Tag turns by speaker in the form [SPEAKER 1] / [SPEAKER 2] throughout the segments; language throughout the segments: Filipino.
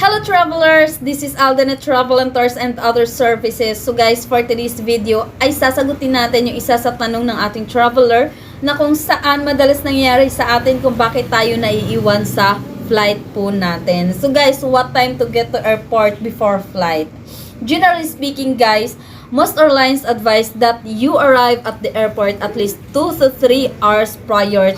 [SPEAKER 1] Hello travelers! This is Alden at Travel and Tours and Other Services. So guys, for today's video ay sasagutin natin yung isa sa tanong ng ating traveler na kung saan madalas nangyayari sa atin kung bakit tayo naiiwan sa flight po natin. So guys, what time to get to airport before flight? Generally speaking guys, most airlines advise that you arrive at the airport at least 2 to 3 hours prior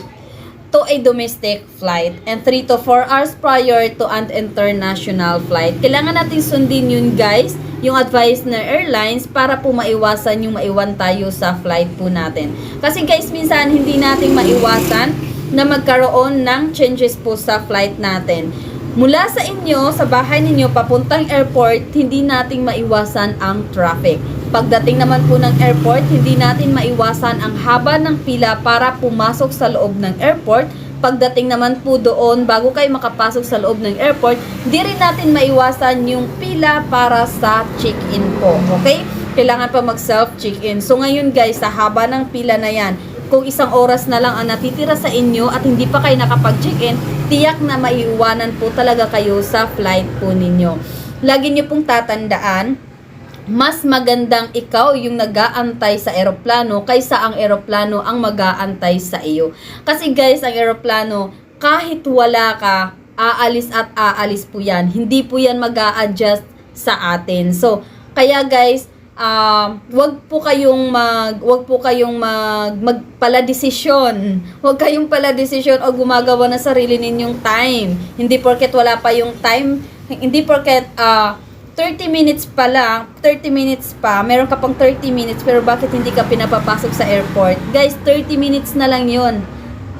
[SPEAKER 1] to a domestic flight and 3 to 4 hours prior to an international flight. Kailangan natin sundin yun guys, yung advice na airlines para po maiwasan yung maiwan tayo sa flight po natin. Kasi guys, minsan hindi natin maiwasan na magkaroon ng changes po sa flight natin. Mula sa inyo, sa bahay ninyo, papuntang airport, hindi natin maiwasan ang traffic. Pagdating naman po ng airport, hindi natin maiwasan ang haba ng pila para pumasok sa loob ng airport. Pagdating naman po doon, bago kayo makapasok sa loob ng airport, di rin natin maiwasan yung pila para sa check-in po. Okay? Kailangan pa mag-self-check-in. So ngayon guys, sa haba ng pila na yan, kung isang oras na lang ang natitira sa inyo at hindi pa kayo nakapag-check-in, tiyak na maiiwanan po talaga kayo sa flight po ninyo. Lagi nyo pong tatandaan, mas magandang ikaw yung nag-aantay sa eroplano kaysa ang eroplano ang mag-aantay sa iyo. Kasi guys, ang eroplano, kahit wala ka, aalis at aalis po yan. Hindi po yan mag-a-adjust sa atin. So, kaya guys, wag po kayong magpala-desisyon. Wag kayong pala-desisyon o gumagawa ng sarili ninyong time. Hindi porket wala pa yung time, hindi porket 30 minutes pa lang, 30 minutes pa, meron ka pang 30 minutes pero bakit hindi ka pinapapasok sa airport? Guys, 30 minutes na lang yun.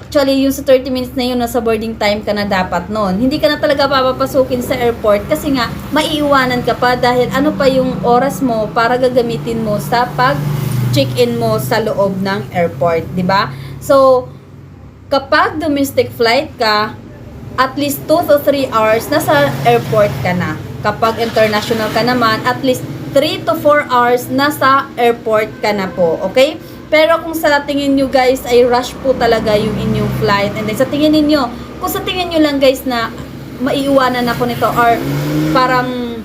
[SPEAKER 1] Actually, yung sa 30 minutes na yun, nasa boarding time ka na dapat noon. Hindi ka na talaga papapasukin sa airport kasi nga, maiiwanan ka pa dahil ano pa yung oras mo para gagamitin mo sa pag-check-in mo sa loob ng airport, di ba? So, kapag domestic flight ka, at least 2 to 3 hours nasa airport ka na. Kapag international ka naman, at least 3 to 4 hours nasa airport ka na po, okay? Pero kung sa tingin nyo guys ay rush po talaga yung inyong flight, and then sa tingin niyo, kung sa tingin nyo lang guys na maiiwanan ako nito or parang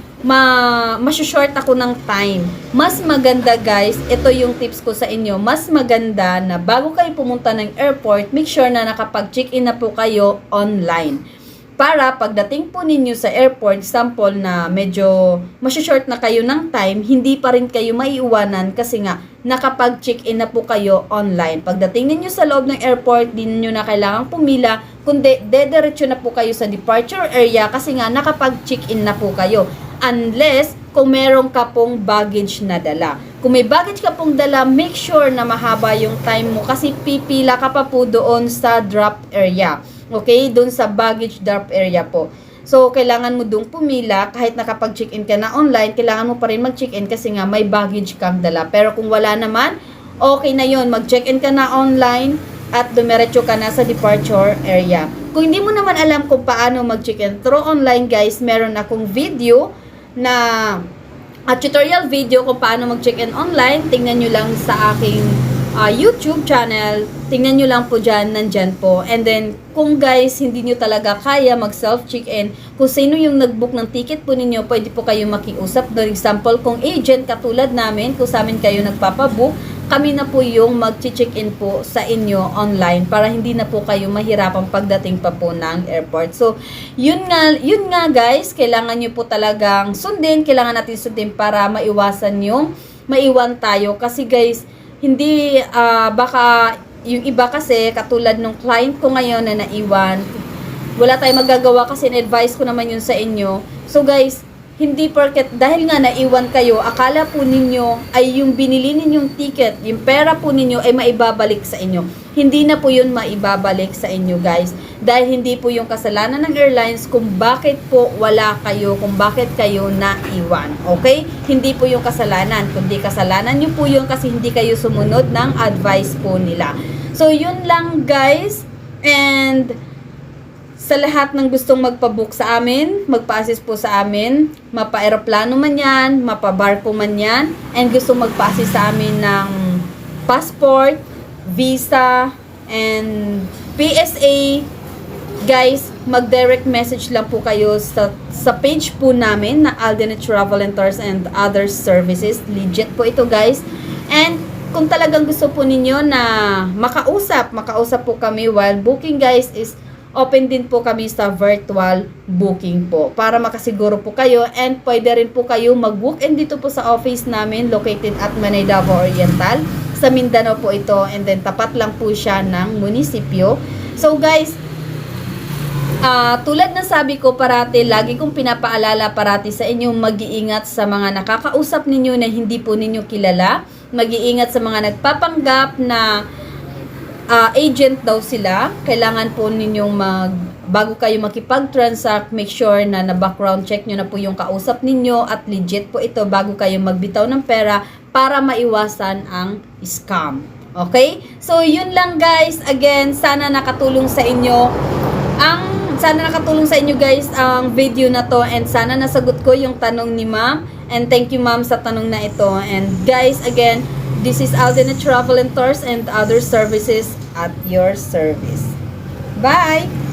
[SPEAKER 1] short ako ng time, mas maganda guys, ito yung tips ko sa inyo, mas maganda na bago kayo pumunta ng airport, make sure na nakapag-check-in na po kayo online. Para pagdating po ninyo sa airport, sample na medyo short na kayo ng time, hindi pa rin kayo maiiwanan kasi nga nakapag-check-in na po kayo online. Pagdating ninyo sa loob ng airport, di ninyo na kailangang pumila, kundi dediretso na po kayo sa departure area kasi nga nakapag-check-in na po kayo. Unless kung meron ka pong baggage na dala. Kung may baggage ka pong dala, make sure na mahaba yung time mo kasi pipila ka pa po doon sa drop area. Okay? Doon sa baggage drop area po. So, kailangan mo doon pumila. Kahit nakapag-check-in ka na online, kailangan mo pa rin mag-check-in kasi nga may baggage kang dala. Pero kung wala naman, okay na yon. Mag-check-in ka na online at dumiretso ka na sa departure area. Kung hindi mo naman alam kung paano mag-check-in through online, guys, meron akong video na tutorial video kung paano mag-check-in online. Tingnan nyo lang sa aking YouTube channel. Tingnan nyo lang po dyan, nandyan po. And then, kung guys, hindi nyo talaga kaya mag-self-check-in, kung sino yung nag-book ng ticket po ninyo, pwede po kayo makiusap. For example, kung agent katulad namin, kung sa amin kayo nagpapabook, kami na po yung mag-check-in po sa inyo online para hindi na po kayo mahirapan pagdating pa po ng airport. So, yun nga guys, kailangan nyo po talagang sundin, kailangan natin sundin para maiwasan yung maiwan tayo. Kasi guys, hindi, baka yung iba kasi, katulad nung client ko ngayon na naiwan, wala tayong magagawa kasi na-advise ko naman yun sa inyo. So guys, hindi porket dahil nga naiwan kayo, akala po ninyo ay yung binili ninyong ticket, yung pera po ninyo ay maibabalik sa inyo. Hindi na po yun maibabalik sa inyo guys. Dahil hindi po yung kasalanan ng airlines kung bakit po wala kayo, kung bakit kayo naiwan. Okay? Hindi po yung kasalanan. Kundi kasalanan nyo po yun kasi hindi kayo sumunod ng advice po nila. So yun lang guys. And sa lahat ng gustong magpabook sa amin, magpa-assist po sa amin, mapa-aeroplano man yan, mapa-barko man yan, and gustong magpa-assist sa amin ng passport, visa, and PSA, guys, mag-direct message lang po kayo sa page po namin na Alden Travel and Tours and Other Services. Legit po ito, guys. And kung talagang gusto po ninyo na makausap po kami while booking, guys, is open din po kami sa virtual booking po para makasiguro po kayo, and pwede rin po kayo mag-walk-in dito po sa office namin located at Manay Davao Oriental. Sa Mindanao po ito, and then tapat lang po siya ng munisipyo. So guys, tulad na sabi ko parati, lagi kong pinapaalala parati sa inyo, mag-iingat sa mga nakakausap ninyo na hindi po ninyo kilala. Mag-iingat sa mga nagpapanggap na agent daw sila. Kailangan po ninyong bago kayo makipag-transact, make sure na na-background check nyo na po yung kausap ninyo at legit po ito bago kayo magbitaw ng pera para maiwasan ang scam. Okay? So, yun lang guys. Again, sana nakatulong sa inyo guys ang video na to, and sana nasagot ko yung tanong ni ma'am, and thank you ma'am sa tanong na ito. And guys, again, this is Alden Travel and Tours and Other Services at your service. Bye!